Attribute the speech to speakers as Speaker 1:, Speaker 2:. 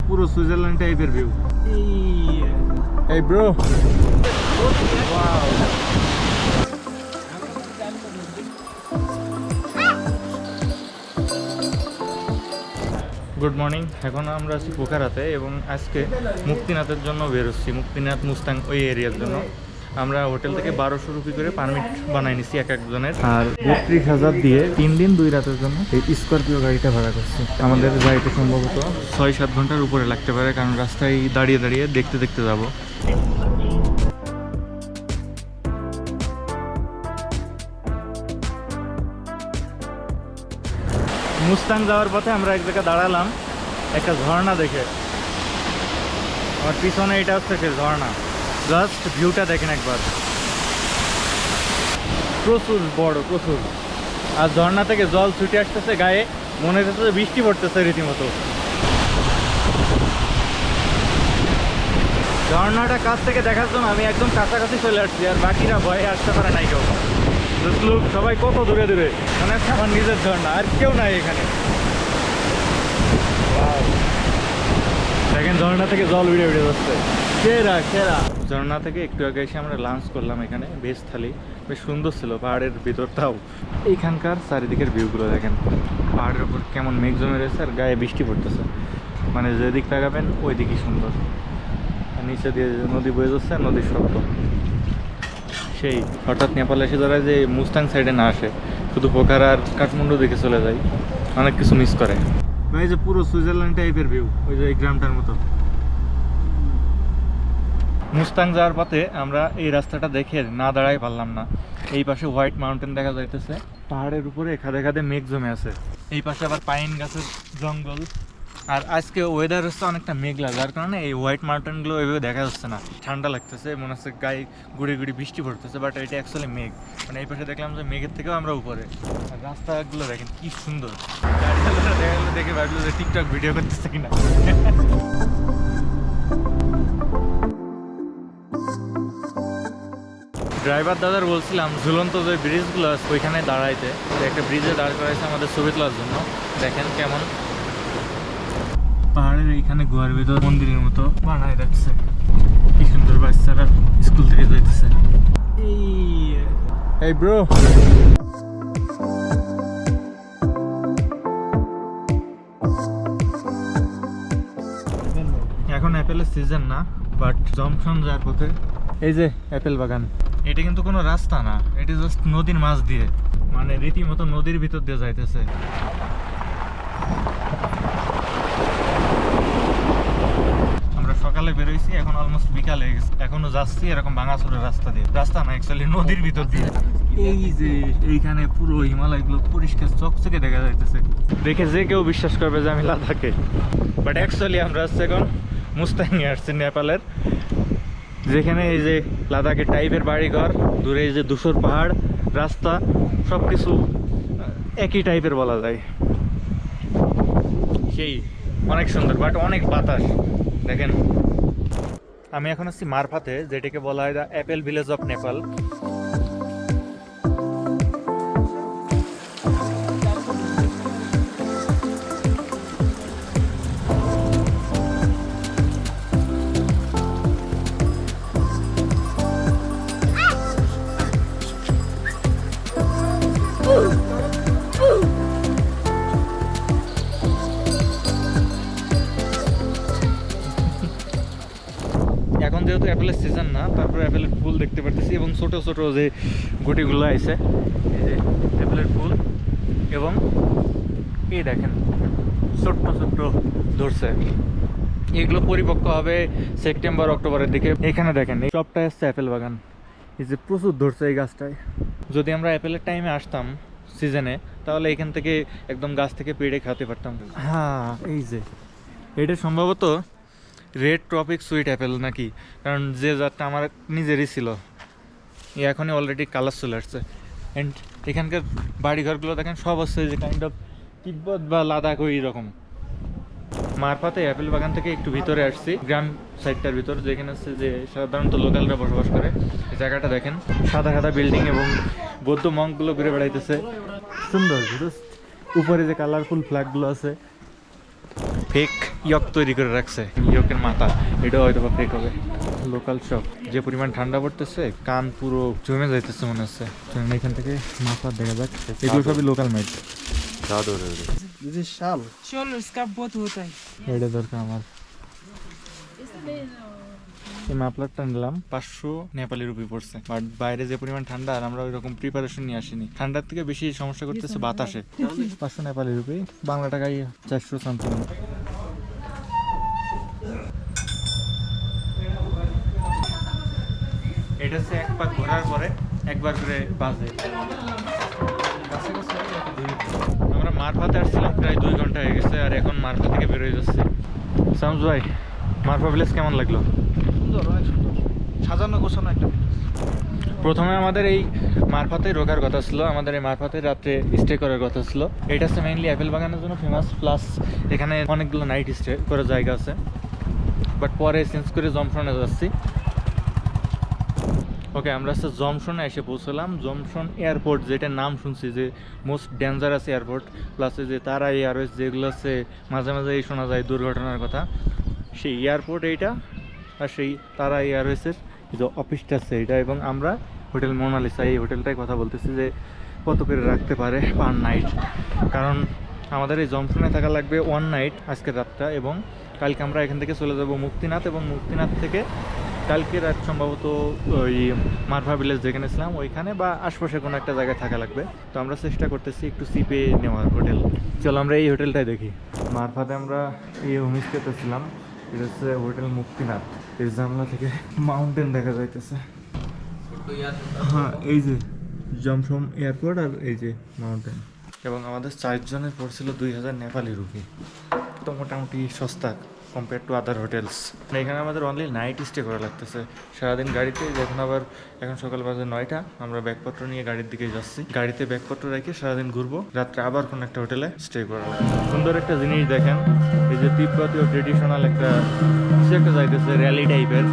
Speaker 1: পুরো সুইজারল্যান্ড টাইপের ভিউ। এই ব্রো, গুড মর্নিং। এখন আমরা আছি পোখারাতে এবং আজকে মুক্তিনাথের জন্য বেরোচ্ছি। মুক্তিনাথ মুস্তাং ওই এরিয়ার জন্য আমরা হোটেল থেকে 1200 রুপি করে পারমিট বানাই নিছি এক একজনের, আর 32,000 দিয়ে 3 দিন 2 রাতের জন্য এই স্করপিও গাড়িটা ভাড়া করছি। আমাদের গাড়িটা সম্ভবত 6-7 ঘন্টার উপরে লাগতে পারে, কারণ রাস্তায় দাঁড়িয়ে দাঁড়িয়ে দেখতে দেখতে যাব। মুস্তাং যাওয়ার পথে আমরা এক জায়গায় দাঁড়ালাম একটা ঝর্ণা দেখে। আমার পিছনে এটা হচ্ছে সে ঝর্ণা, জাস্ট ভিউটা দেখেন একবার, প্রচুর বড়, প্রচুর। আর ঝর্ণা থেকে জল ছুটে আসতেছে গায়ে, মনে হচ্ছে যে বৃষ্টি পড়তেছে রীতিমতো। ঝর্ণাটা কাছ থেকে দেখার জন্য আমি একদম কাছাকাছি চলে আসছি, আর বাকিরা ভয়ে আসতে পারে নাই কেউ। লোক সবাই কত দূরে দূরে, মনে হচ্ছে আমার নিজের ঝর্ণা, আর কেউ নাই এখানে। দেখেন ঝর্ণা থেকে জল উড়ে উড়ে যাচ্ছে, সেরা সেরা। ঝর্ণা থেকে একটু আগে এসে আমরা লাঞ্চ করলাম এখানে, ভেজ থালি, বেশ সুন্দর ছিল পাহাড়ের ভিতরটাও। এইখানকার চারিদিকের ভিউগুলো দেখেন, পাহাড়ের উপর কেমন মেঘ জমে রয়েছে আর গায়ে বৃষ্টি পড়তেছে, মানে যেদিক তাকাবেন ওই দিকই সুন্দর। আর নিচে দিয়ে নদী বয়ে যাচ্ছে, নদীর শব্দ সেই। হঠাৎ নেপালে এসে যারা যে মুস্তাং সাইডে না আসে, শুধু পোখারা আর কাঠমান্ডু দেখে চলে যায়, অনেক কিছু মিস করে। ভাই যে পুরো সুইজারল্যান্ড টাইপের ভিউ, ওই যে এই গ্রামটার মতো। মুস্তাং যাওয়ার পথে আমরা এই রাস্তাটা দেখে না দাঁড়াই পারলাম না। এই পাশে হোয়াইট মাউন্টেন দেখা যাইতেছে, পাহাড়ের উপরে খাদে খাদে মেঘ জমে আছে। এই পাশে আবার পাইন গাছের জঙ্গল। আর আজকে ওয়েদার হচ্ছে অনেকটা মেঘলা, যার কারণে এই হোয়াইট মাউন্টেনগুলো এইভাবে দেখা যাচ্ছে না। ঠান্ডা লাগতেছে, মনে হচ্ছে গায়ে গুড়ি গুড়ি বৃষ্টি পড়তেছে, বাট এটা অ্যাকচুয়ালি মেঘ। মানে এই পাশে দেখলাম যে মেঘের থেকেও আমরা উপরে। আর রাস্তাগুলো দেখেন কি সুন্দর, গাড়ি চালানো দেখে ভাবলো যে টিকটক ভিডিও করতেছে কিনা। ড্রাইভার দাদার বলছিলাম ঝুলন্ত যে ব্রিজগুলো আছে ওইখানে দাঁড়াইতে, একটা ব্রিজে দাঁড় করাইছে আমাদের ছবি তোলার জন্য। দেখেন কেমন পাহাড়ের এইখানে গুহার ভিতর মন্দিরের মতো বানায় রাখছে, কি সুন্দর। বাচ্চারা স্কুল থেকে যাইতেছে। এই ব্রো, এখন অ্যাপেলের সিজন না, বাট জংশন যাওয়ার পথে এই যে অ্যাপেল বাগান। এটা কিন্তু কোনো রাস্তা না, এটা জাস্ট নদীর মাছ দিয়ে, মানে রীতিমতো নদীর ভিতর দিয়ে যাইতেছে। আমরা সকালে বেরোইছি, এখন অলমোস্ট বিকাল হয়ে গেছে, এখনো যাচ্ছি এরকম ভাঙাচোরা রাস্তা দিয়ে। রাস্তা না, অ্যাকচুয়ালি নদীর ভিতর দিয়ে। এই যে এইখানে পুরো হিমালয়গুলো পরিষ্কার চকচকে দেখা যাইতেছে, দেখে যে কেউ বিশ্বাস করবে যে আমি লাদাখে। বাট অ্যাকচুয়ালি আমরা আসছি এখন মুস্তাংয়ে আসছি, নেপালের, যেখানে এই যে লাদাখের টাইপের বাড়িঘর, দূরে এই যে ধূসর পাহাড়, রাস্তা, সব কিছু একই টাইপের বলা যায়। সেই অনেক সুন্দর, বাট অনেক বাতাস। দেখেন আমি এখন আছি মারফাতে, যেটাকে বলা হয় the Apple village of Nepal. এখন যেহেতু অ্যাপেলের সিজন না, তারপরে অ্যাপেলের ফুল দেখতে পারতেছি, এবং ছোট ছোট যে গুটিগুলো আছে, এই যে অ্যাপেলের ফুল, এবং এই দেখেন ছোট্ট ছোট্ট ধরছে। এগুলো পরিপক্ক হবে সেপ্টেম্বর অক্টোবরের দিকে। এখানে দেখেন এই সবটাই আসছে অ্যাপেল বাগান, এই যে প্রচুর ধরছে এই গাছটায়। যদি আমরা অ্যাপেলের টাইমে আসতাম সিজনে, তাহলে এখান থেকে একদম গাছ থেকে পেড়ে খেতে পারতাম। হ্যাঁ, এই যে এটা সম্ভবত রেড ট্রপিক সুইট অ্যাপেল নাকি, কারণ যে জাতটা আমার নিজেরই ছিল, এখনই অলরেডি কালার চলে আসছে। অ্যান্ড এখানকার বাড়িঘরগুলো দেখেন সব হচ্ছে যে কাইন্ড অফ তিব্বত বা লাদাখ ওই রকম। মারফাতে অ্যাপেল বাগান থেকে একটু ভিতরে আসছি, গ্রাম সাইডটার ভিতর, যেখানে হচ্ছে যে সাধারণত লোকালরা বসবাস করে। এই জায়গাটা দেখেন, সাদা সাদা বিল্ডিং এবং বৌদ্ধ মঙ্কগুলো ঘুরে বেড়াইতেছে, সুন্দর। উপরে যে কালারফুল ফ্ল্যাগগুলো আছে ফেক ইয়ক তৈরি করে রাখছে, ইয়কের মাথা, এটা হয়তো বা ফেক হবে। লোকাল শপ, যে পরিমাণ ঠান্ডা পড়তেছে কান পুরো জমে যাইতেছে মনে হচ্ছে। চলুন এখান থেকে মাথা দেখা যাক, এগুলো সবই লোকাল মেড।
Speaker 2: শাল
Speaker 3: Cholo, इसका बहुत होता है।
Speaker 1: এটা দরকার আমার। এই মাফলারটা নিলাম 500 নেপালি রুপি পড়ছে, বাট বাইরে যে পরিমাণ ঠান্ডা আর আমরা ওই রকম প্রিপারেশন নিয়ে আসিনি। ঠান্ডার থেকে বেশি সমস্যা করতেছে বাতাসে। 500 নেপালি রুপি, বাংলা টাকায় 400 সামথিং। এটা হচ্ছে এক পাক ঘোরার পরে একবার করে বাজে। আমরা মারফাতে আসছিলাম, প্রায় 2 ঘন্টা হয়ে গেছে, আর এখন মারফা থেকে বেরোয় যাচ্ছে। সামজু ভাই, মারফা ভিলেজ কেমন লাগলো?
Speaker 2: সুন্দর, অনেক সুন্দর, সাজানো গোছানো একটা village।
Speaker 1: প্রথমে আমাদের এই মারফাতে রোকার কথা ছিল, আমাদের এই মারফাতে রাত্রে স্টে করার কথা ছিল। এটা হচ্ছে মেইনলি অ্যাপেল বাগানের জন্য ফেমাস, প্লাস এখানে অনেকগুলো নাইট স্টে করার জায়গা আছে। বাট পরে চেঞ্জ করে জমশনে যাচ্ছি। ওকে, আমরা হচ্ছে জমশনে এসে পৌঁছলাম। জমশন এয়ারপোর্ট, যেটার নাম শুনছি যে মোস্ট ডেঞ্জারাস এয়ারপোর্ট, প্লাস যে তারা এয়ারওয়েজ যেগুলো আছে মাঝে মাঝে এই শোনা যায় দুর্ঘটনার কথা, সেই এয়ারপোর্ট এইটা। আর সেই তারা এয়ারওয়েজের যে অফিসটা আছে এটা। এবং আমরা হোটেল মোনালিসা, এই হোটেলটায় কথা বলতেছি যে কত করে রাখতে পারে পার নাইট, কারণ আমাদের এই জমশনে থাকা লাগবে 1 নাইট আজকের রাতটা, এবং কালকে আমরা এখান থেকে চলে যাব মুক্তিনাথ, এবং মুক্তিনাথ থেকে কালকে রাত সম্ভবত ওই মারফা ভিলেজ যেখানে ছিলাম ওইখানে বা আশপাশে কোনো একটা জায়গায় থাকা লাগবে। তো আমরা চেষ্টা করতেছি একটু চিপে নেওয়ার হোটেল। চলো আমরা এই হোটেলটাই দেখি। মারফাতে আমরা এই হোমস্টেতে ছিলাম, এটা হচ্ছে হোটেল মুক্তিনাথ। এই জানলা থেকে মাউন্টেন দেখা যাইতেছে। হ্যাঁ, এই যে জমসম এয়ারপোর্ট আর এই যে মাউন্টেন। এবং আমাদের 4 জনের পড়ছিল 2000 নেপালি রুপি, তো মোটামুটি সস্তা কম্পেয়ার টু আদার হোটেলস। এখানে আমাদের অনলি নাইট স্টে করা লাগতেছে সারাদিন গাড়িতে। যখন আবার এখন সকাল বাজে 9টা, আমরা ব্যাগপত্র নিয়ে গাড়ির দিকে যাচ্ছি। গাড়িতে ব্যাগপত্র রেখে সারাদিন ঘুরবো, রাত্রে আবার কোনো একটা হোটেলে স্টে করা লাগবে। সুন্দর একটা জিনিস দেখেন, এই যে তিব্বতীয় ট্রেডিশনাল একটা কিছু একটা যাইতেছে র্যালি টাইপের।